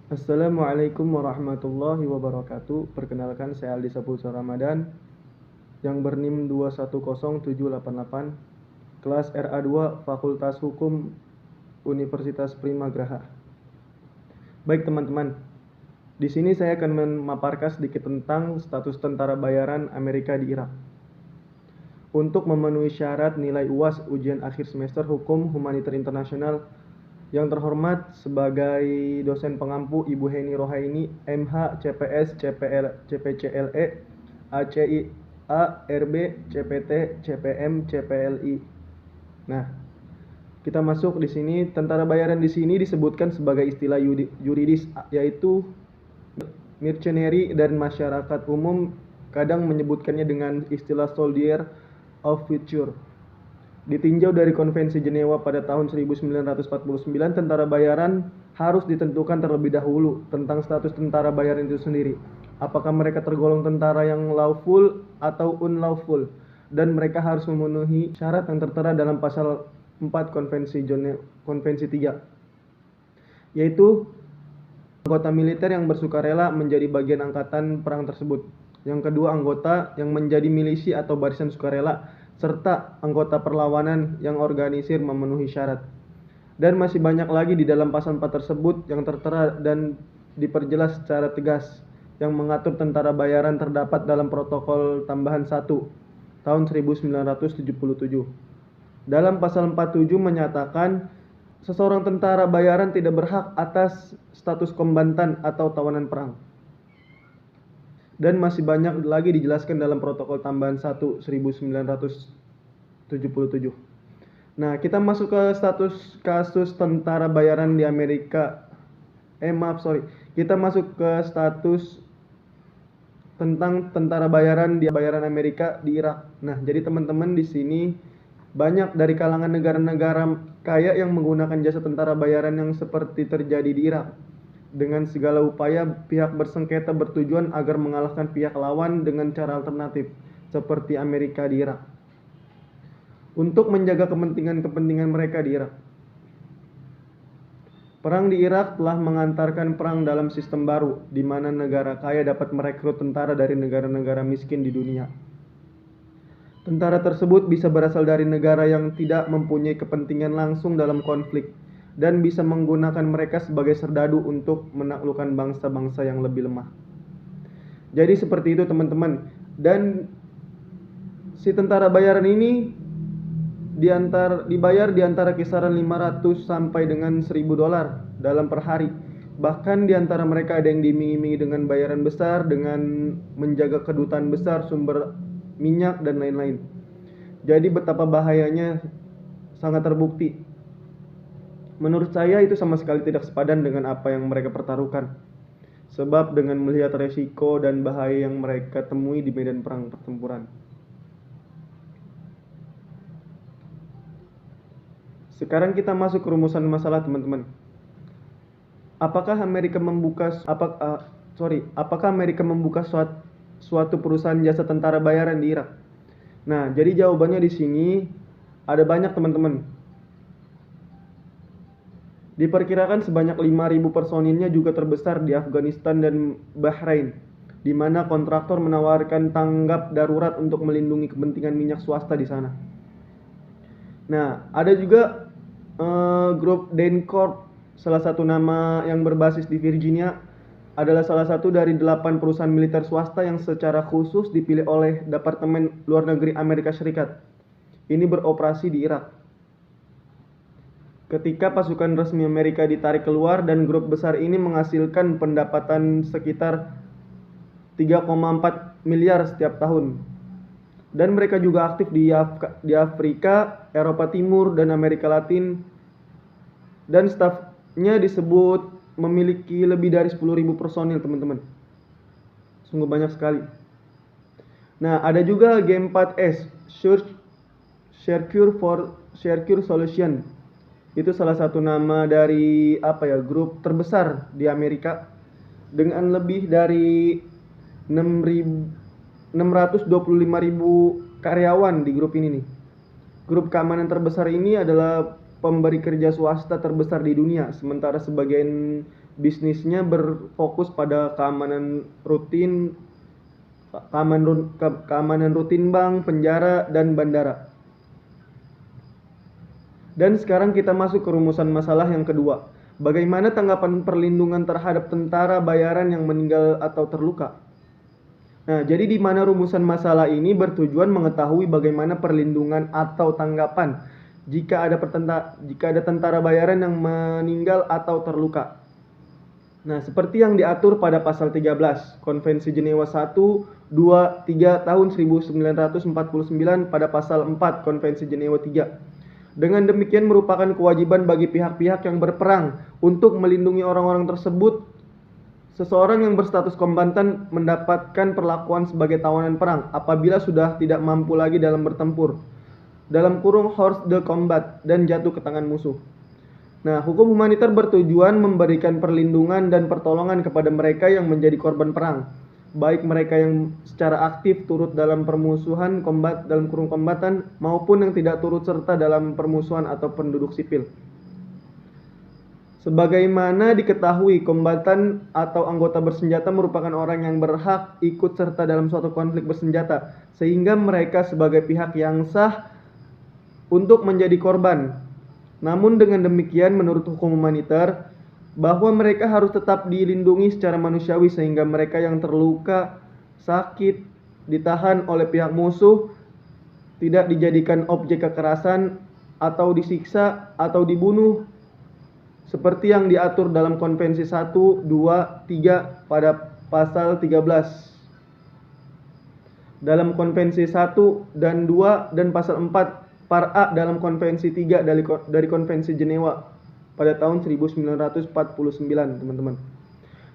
Assalamualaikum warahmatullahi wabarakatuh. Perkenalkan, saya Aldi Sapulsa Ramadan yang berNIM 210788, kelas RA2 Fakultas Hukum Universitas Primagraha. Baik teman-teman, di sini saya akan memaparkan sedikit tentang status tentara bayaran Amerika di Irak. Untuk memenuhi syarat nilai UAS ujian akhir semester Hukum Humanitar Internasional, yang terhormat sebagai dosen pengampu Ibu Heni Rohaini, MH, CPS, CPCLE, ACI, ARB, CPT, CPM, CPLI. Nah, kita masuk di sini. Tentara bayaran di sini disebutkan sebagai istilah yuridis, yaitu mercenary, dan masyarakat umum kadang menyebutkannya dengan istilah soldier of future. Ditinjau dari Konvensi Jenewa pada tahun 1949, tentara bayaran harus ditentukan terlebih dahulu tentang status tentara bayaran itu sendiri. Apakah mereka tergolong tentara yang lawful atau unlawful, dan mereka harus memenuhi syarat yang tertera dalam pasal 4 Konvensi 3, yaitu anggota militer yang bersukarela menjadi bagian angkatan perang tersebut. Yang kedua, anggota yang menjadi milisi atau barisan sukarela, serta anggota perlawanan yang organisir memenuhi syarat. Dan masih banyak lagi di dalam pasal 4 tersebut yang tertera dan diperjelas secara tegas yang mengatur tentara bayaran terdapat dalam Protokol Tambahan 1 tahun 1977. Dalam pasal 47 menyatakan seseorang tentara bayaran tidak berhak atas status kombatan atau tawanan perang. Dan masih banyak lagi dijelaskan dalam Protokol Tambahan 1 1977. Nah, kita masuk ke status kasus tentara bayaran di Amerika. Kita masuk ke status tentang tentara bayaran Amerika di Irak. Nah, jadi teman-teman di sini banyak dari kalangan negara-negara kaya yang menggunakan jasa tentara bayaran yang seperti terjadi di Irak. Dengan segala upaya, pihak bersengketa bertujuan agar mengalahkan pihak lawan dengan cara alternatif, seperti Amerika di Irak, untuk menjaga kepentingan mereka di Irak. Perang di Irak telah mengantarkan perang dalam sistem baru, di mana negara kaya dapat merekrut tentara dari negara-negara miskin di dunia. Tentara tersebut bisa berasal dari negara yang tidak mempunyai kepentingan langsung dalam konflik, dan bisa menggunakan mereka sebagai serdadu untuk menaklukkan bangsa-bangsa yang lebih lemah. Jadi seperti itu teman-teman. Dan si tentara bayaran ini dibayar di antara kisaran 500 sampai dengan 1000 dolar dalam per hari. Bahkan di antara mereka ada yang diiming-imingi dengan bayaran besar, dengan menjaga kedutaan besar, sumber minyak, dan lain-lain. Jadi betapa bahayanya sangat terbukti. Menurut saya itu sama sekali tidak sepadan dengan apa yang mereka pertaruhkan. Sebab dengan melihat resiko dan bahaya yang mereka temui di medan perang pertempuran. Sekarang kita masuk ke rumusan masalah teman-teman. Apakah Amerika membuka suatu perusahaan jasa tentara bayaran di Irak? Nah, jadi jawabannya di sini ada banyak teman-teman. Diperkirakan sebanyak 5.000 personilnya juga terbesar di Afghanistan dan Bahrain, di mana kontraktor menawarkan tanggap darurat untuk melindungi kepentingan minyak swasta di sana. Nah, ada juga grup DynCorp, salah satu nama yang berbasis di Virginia, adalah salah satu dari 8 perusahaan militer swasta yang secara khusus dipilih oleh Departemen Luar Negeri Amerika Serikat. Ini beroperasi di Irak. Ketika pasukan resmi Amerika ditarik keluar, dan grup besar ini menghasilkan pendapatan sekitar 3,4 miliar setiap tahun. Dan mereka juga aktif di Afrika, Eropa Timur, dan Amerika Latin. Dan stafnya disebut memiliki lebih dari 10.000 personil teman-teman. Sungguh banyak sekali. Nah, ada juga G4S, Secure Solution. Itu salah satu nama dari grup terbesar di Amerika dengan lebih dari 625.000 karyawan di grup ini nih. Grup keamanan terbesar ini adalah pemberi kerja swasta terbesar di dunia, sementara sebagian bisnisnya berfokus pada keamanan rutin bank, penjara, dan bandara. Dan sekarang kita masuk ke rumusan masalah yang kedua. Bagaimana tanggapan perlindungan terhadap tentara bayaran yang meninggal atau terluka? Nah, jadi di mana rumusan masalah ini bertujuan mengetahui bagaimana perlindungan atau tanggapan jika ada tentara bayaran yang meninggal atau terluka. Nah, seperti yang diatur pada pasal 13 Konvensi Jenewa 1, 2, 3 tahun 1949 pada pasal 4 Konvensi Jenewa 3. Dengan demikian merupakan kewajiban bagi pihak-pihak yang berperang untuk melindungi orang-orang tersebut. Seseorang yang berstatus kombatan mendapatkan perlakuan sebagai tawanan perang apabila sudah tidak mampu lagi dalam bertempur, dalam kurung hors de combat, dan jatuh ke tangan musuh. Nah, hukum humaniter bertujuan memberikan perlindungan dan pertolongan kepada mereka yang menjadi korban perang, baik mereka yang secara aktif turut dalam permusuhan dalam kurung kombatan maupun yang tidak turut serta dalam permusuhan atau penduduk sipil. Sebagaimana diketahui, kombatan atau anggota bersenjata merupakan orang yang berhak ikut serta dalam suatu konflik bersenjata, sehingga mereka sebagai pihak yang sah untuk menjadi korban. Namun dengan demikian menurut hukum humaniter, bahwa mereka harus tetap dilindungi secara manusiawi sehingga mereka yang terluka, sakit, ditahan oleh pihak musuh, tidak dijadikan objek kekerasan atau disiksa atau dibunuh seperti yang diatur dalam Konvensi 1, 2, 3 pada pasal 13. Dalam Konvensi 1 dan 2 dan pasal 4 Par A dalam Konvensi 3 dari Konvensi Jenewa pada tahun 1949, teman-teman.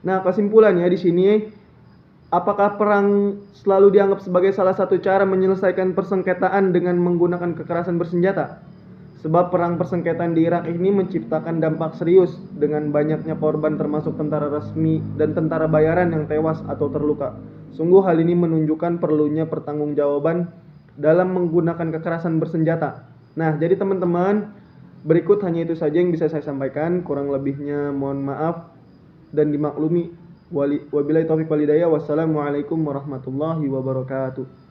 Nah, kesimpulannya di sini, apakah perang selalu dianggap sebagai salah satu cara menyelesaikan persengketaan dengan menggunakan kekerasan bersenjata? Sebab perang persengketaan di Irak ini menciptakan dampak serius dengan banyaknya korban termasuk tentara resmi dan tentara bayaran yang tewas atau terluka. Sungguh hal ini menunjukkan perlunya pertanggungjawaban dalam menggunakan kekerasan bersenjata. Nah, jadi teman-teman, berikut hanya itu saja yang bisa saya sampaikan. Kurang lebihnya mohon maaf dan dimaklumi. Wabillahi taufiq wal hidayah. Wassalamualaikum warahmatullahi wabarakatuh.